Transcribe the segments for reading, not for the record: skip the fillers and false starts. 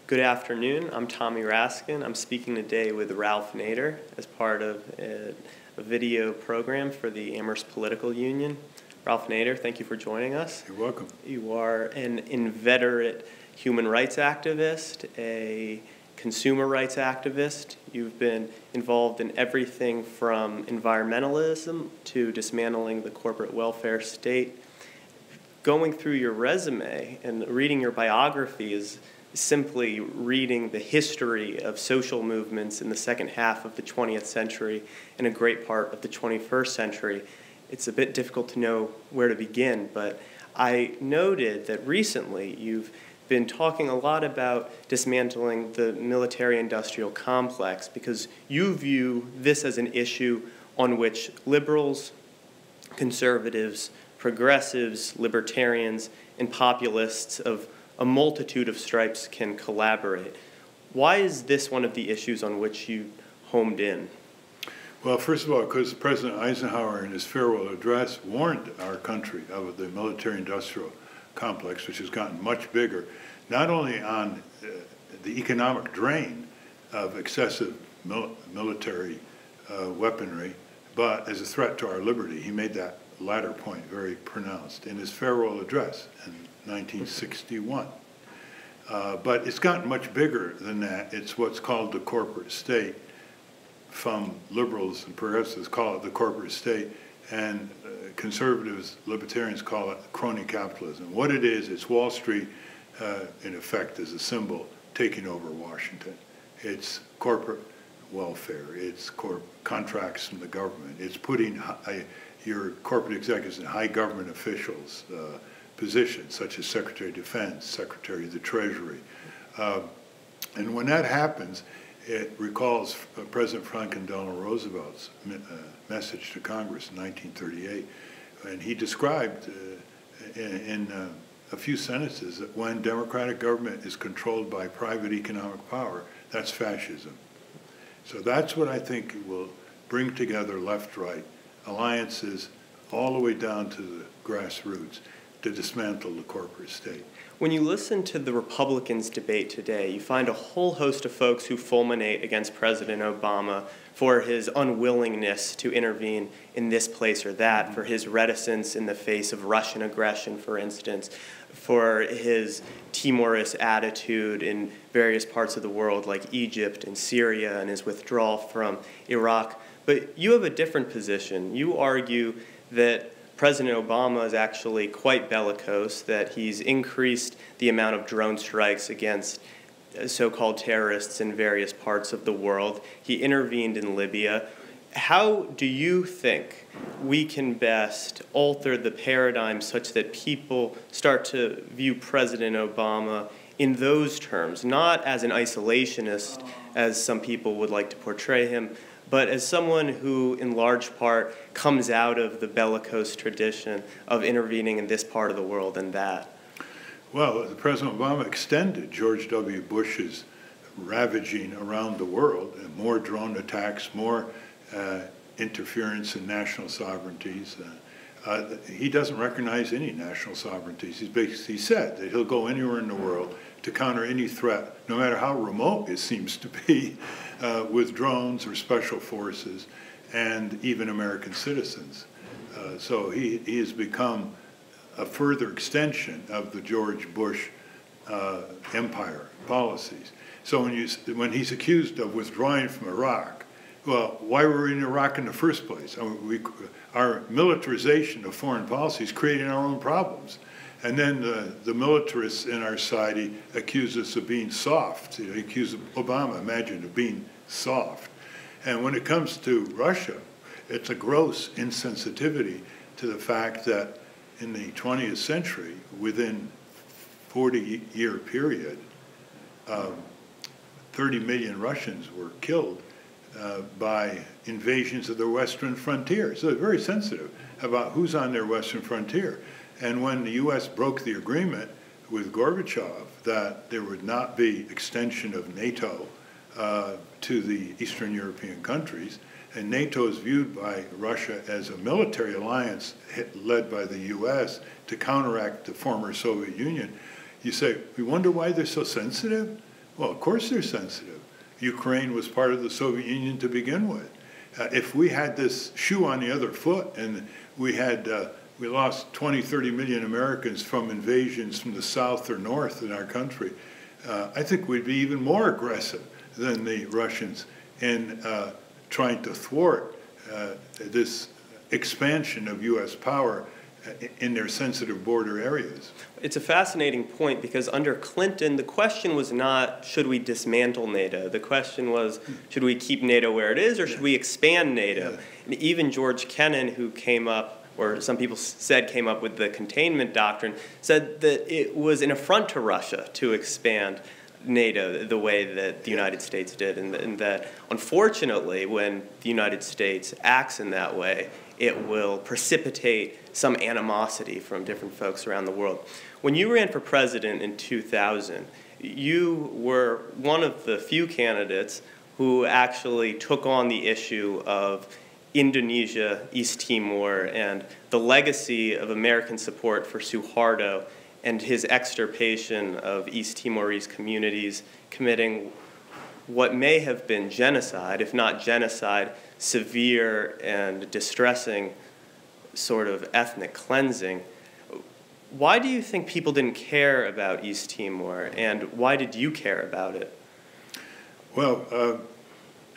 Good afternoon. I'm Tommy Raskin. I'm speaking today with Ralph Nader as part of a video program for the Amherst Political Union. Ralph Nader, thank you for joining us. You're welcome. You are an inveterate human rights activist, a consumer rights activist. You've been involved in everything from environmentalism to dismantling the corporate welfare state. Going through your resume and reading your biography is simply reading the history of social movements in the second half of the 20th century and a great part of the 21st century. It's a bit difficult to know where to begin, but I noted that recently you've been talking a lot about dismantling the military-industrial complex because you view this as an issue on which liberals, conservatives, progressives, libertarians, and populists of a multitude of stripes can collaborate. Why is this one of the issues on which you homed in? Well, first of all, because President Eisenhower in his farewell address warned our country of the military-industrial complex, which has gotten much bigger, not only on the economic drain of excessive military weaponry, but as a threat to our liberty. He made that latter point very pronounced in his farewell address in 1961. But it's gotten much bigger than that. It's what's called the corporate state. From liberals and progressives call it the corporate state, and conservatives, libertarians call it crony capitalism. What it is, it's Wall Street, in effect, as a symbol, taking over Washington. It's corporate welfare. It's contracts from the government. It's putting your corporate executives in high government officials positions, such as Secretary of Defense, Secretary of the Treasury. And when that happens, it recalls President Franklin Delano Roosevelt's message to Congress in 1938. And he described in a few sentences that when democratic government is controlled by private economic power, that's fascism. So that's what I think will bring together left-right alliances all the way down to the grassroots to dismantle the corporate state. When you listen to the Republicans' debate today, you find a whole host of folks who fulminate against President Obama for his unwillingness to intervene in this place or that, for his reticence in the face of Russian aggression, for instance, for his timorous attitude in various parts of the world like Egypt and Syria, and his withdrawal from Iraq. But you have a different position. You argue that President Obama is actually quite bellicose, that he's increased the amount of drone strikes against so-called terrorists in various parts of the world. He intervened in Libya. How do you think we can best alter the paradigm such that people start to view President Obama in those terms, not as an isolationist, as some people would like to portray him, but as someone who, in large part, comes out of the bellicose tradition of intervening in this part of the world and that? Well, President Obama extended George W. Bush's ravaging around the world, and more drone attacks, more interference in national sovereignties. He doesn't recognize any national sovereignties. He's basically said that he'll go anywhere in the world to counter any threat, no matter how remote it seems to be, with drones or special forces, and even American citizens. So he has become a further extension of the George Bush empire policies. So when he's accused of withdrawing from Iraq, well, why were we in Iraq in the first place? I mean, our militarization of foreign policy is creating our own problems. And then the militarists in our society accuse us of being soft. You know, accuse Obama, imagine, of being soft. And when it comes to Russia, it's a gross insensitivity to the fact that in the 20th century, within a 40-year period, 30 million Russians were killed by invasions of their western frontier. So they're very sensitive about who's on their western frontier. And when the U.S. broke the agreement with Gorbachev that there would not be extension of NATO to the Eastern European countries, and NATO is viewed by Russia as a military alliance led by the U.S. to counteract the former Soviet Union, you say, we wonder why they're so sensitive? Well, of course they're sensitive. Ukraine was part of the Soviet Union to begin with. If we had this shoe on the other foot and we lost 20, 30 million Americans from invasions from the south or north in our country, I think we'd be even more aggressive than the Russians in trying to thwart this expansion of U.S. power in their sensitive border areas. It's a fascinating point because under Clinton, the question was not, should we dismantle NATO? The question was, should we keep NATO where it is or should we expand NATO? Yeah. And even George Kennan, who came up, or some people said came up with the containment doctrine, said that it was an affront to Russia to expand NATO the way that the United States did, and that unfortunately when the United States acts in that way, it will precipitate some animosity from different folks around the world. When you ran for president in 2000, you were one of the few candidates who actually took on the issue of Indonesia, East Timor, and the legacy of American support for Suharto and his extirpation of East Timorese communities, committing what may have been genocide, if not genocide, severe and distressing sort of ethnic cleansing. Why do you think people didn't care about East Timor, and why did you care about it? Well,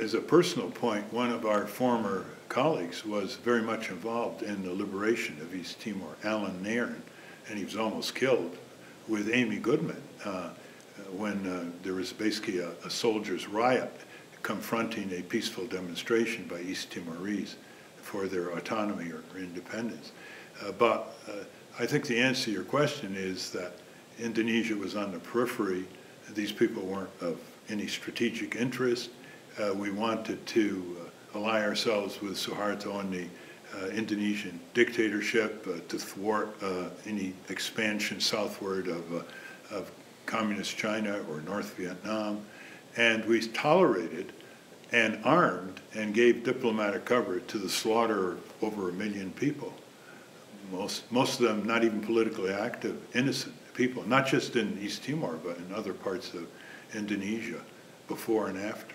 as a personal point, one of our former colleagues was very much involved in the liberation of East Timor, Alan Nairn, and he was almost killed with Amy Goodman when there was basically a soldiers' riot confronting a peaceful demonstration by East Timorese for their autonomy or independence. But I think the answer to your question is that Indonesia was on the periphery. These people weren't of any strategic interest. We wanted to ally ourselves with Suharto and the Indonesian dictatorship to thwart any expansion southward of communist China or North Vietnam. And we tolerated and armed and gave diplomatic cover to the slaughter of over 1 million people. Most of them not even politically active, innocent people, not just in East Timor, but in other parts of Indonesia, before and after.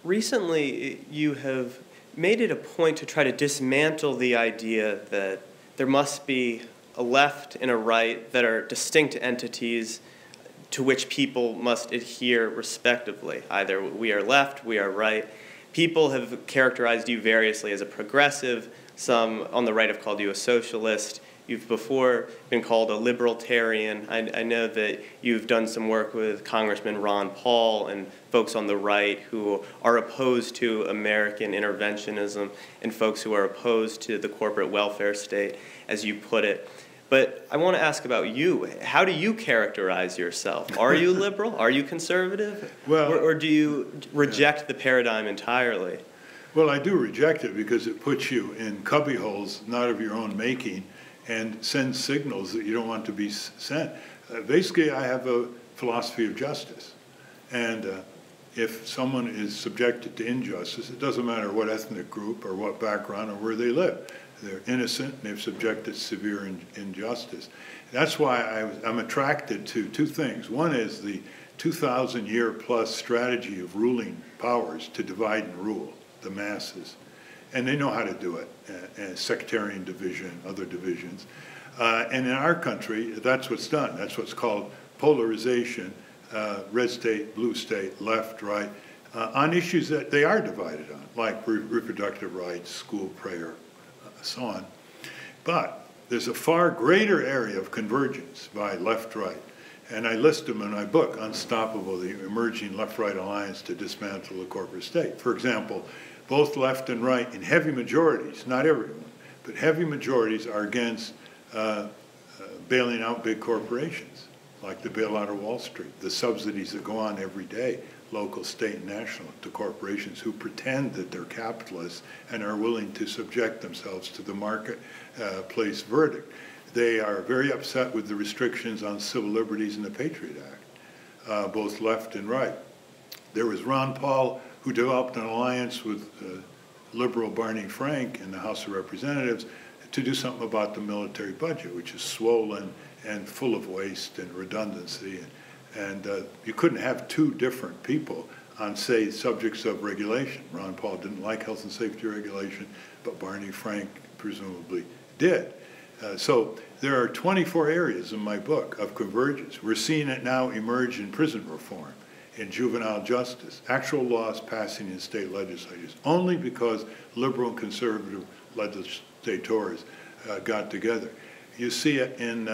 Recently, you have made it a point to try to dismantle the idea that there must be a left and a right that are distinct entities to which people must adhere respectively. Either we are left, we are right. People have characterized you variously as a progressive. Some on the right have called you a socialist. You've before been called a libertarian. I know that you've done some work with Congressman Ron Paul and folks on the right who are opposed to American interventionism and folks who are opposed to the corporate welfare state, as you put it. But I want to ask about you. How do you characterize yourself? Are you liberal? Are you conservative? Well, or do you reject the paradigm entirely? Well, I do reject it because it puts you in cubbyholes not of your own making and sends signals that you don't want to be sent. Basically, I have a philosophy of justice. And if someone is subjected to injustice, it doesn't matter what ethnic group or what background or where they live. They're innocent and they've subjected to severe injustice. That's why I'm attracted to two things. One is the 2,000-year-plus strategy of ruling powers to divide and rule the masses. And they know how to do it, sectarian division, other divisions. And in our country, that's what's done. That's what's called polarization, red state, blue state, left, right, on issues that they are divided on, like reproductive rights, school prayer, so on. But there's a far greater area of convergence by left-right. And I list them in my book, Unstoppable, the Emerging Left-Right Alliance to Dismantle the Corporate State. For example, both left and right in heavy majorities, not everyone, but heavy majorities are against bailing out big corporations, like the bailout of Wall Street, the subsidies that go on every day, local, state, and national, to corporations who pretend that they're capitalists and are willing to subject themselves to the marketplace verdict. They are very upset with the restrictions on civil liberties in the Patriot Act, both left and right. There was Ron Paul, who developed an alliance with liberal Barney Frank in the House of Representatives to do something about the military budget, which is swollen and full of waste and redundancy. And you couldn't have two different people on, say, subjects of regulation. Ron Paul didn't like health and safety regulation, but Barney Frank presumably did. So there are 24 areas in my book of convergence. We're seeing it now emerge in prison reform, in juvenile justice, actual laws passing in state legislatures, only because liberal and conservative legislators got together. You see it in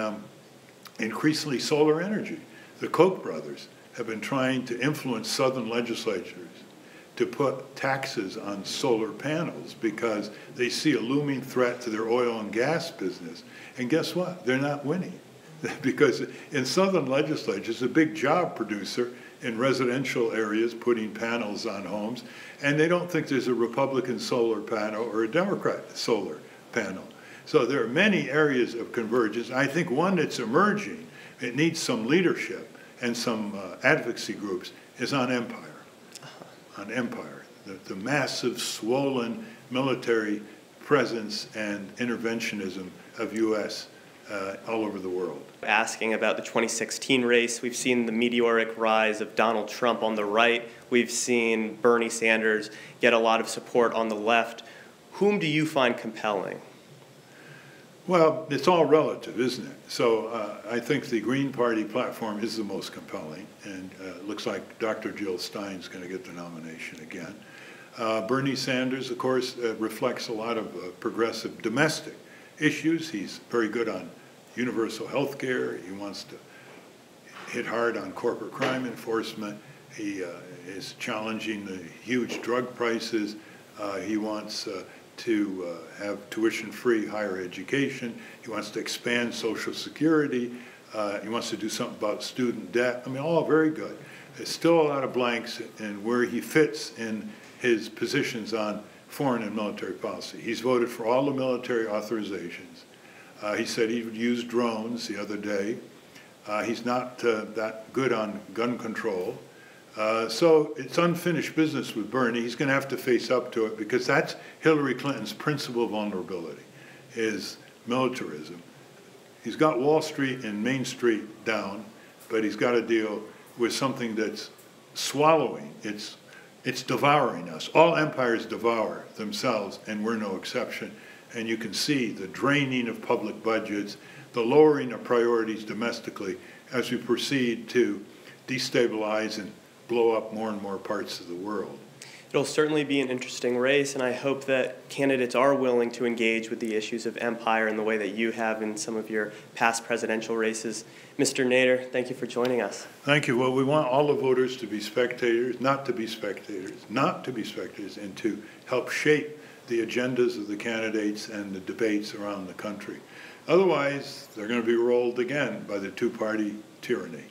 increasingly solar energy. The Koch brothers have been trying to influence southern legislatures to put taxes on solar panels because they see a looming threat to their oil and gas business. And guess what? They're not winning. Because in southern legislatures, a big job producer in residential areas putting panels on homes, and they don't think there's a Republican solar panel or a Democrat solar panel. So there are many areas of convergence. I think one that's emerging, it needs some leadership and some advocacy groups, is on empire. On empire, the massive, swollen military presence and interventionism of U.S. All over the world. Asking about the 2016 race, we've seen the meteoric rise of Donald Trump on the right. We've seen Bernie Sanders get a lot of support on the left. Whom do you find compelling? Well, it's all relative, isn't it? So I think the Green Party platform is the most compelling, and it looks like Dr. Jill Stein's going to get the nomination again. Bernie Sanders, of course, reflects a lot of progressive domestic issues. He's very good on universal health care. He wants to hit hard on corporate crime enforcement. He is challenging the huge drug prices. He wants to have tuition-free higher education. He wants to expand Social Security. He wants to do something about student debt. I mean, all very good. There's still a lot of blanks in where he fits in his positions on foreign and military policy. He's voted for all the military authorizations. He said he would use drones the other day. He's not that good on gun control. So it's unfinished business with Bernie. He's going to have to face up to it because that's Hillary Clinton's principal vulnerability, is militarism. He's got Wall Street and Main Street down, but he's got to deal with something that's swallowing. It's devouring us. All empires devour themselves, and we're no exception. And you can see the draining of public budgets, the lowering of priorities domestically as we proceed to destabilize and blow up more and more parts of the world. It'll certainly be an interesting race, and I hope that candidates are willing to engage with the issues of empire in the way that you have in some of your past presidential races. Mr. Nader, thank you for joining us. Thank you. Well, we want all the voters to be spectators, not to be spectators, and to help shape the agendas of the candidates and the debates around the country. Otherwise, they're going to be rolled again by the two-party tyranny.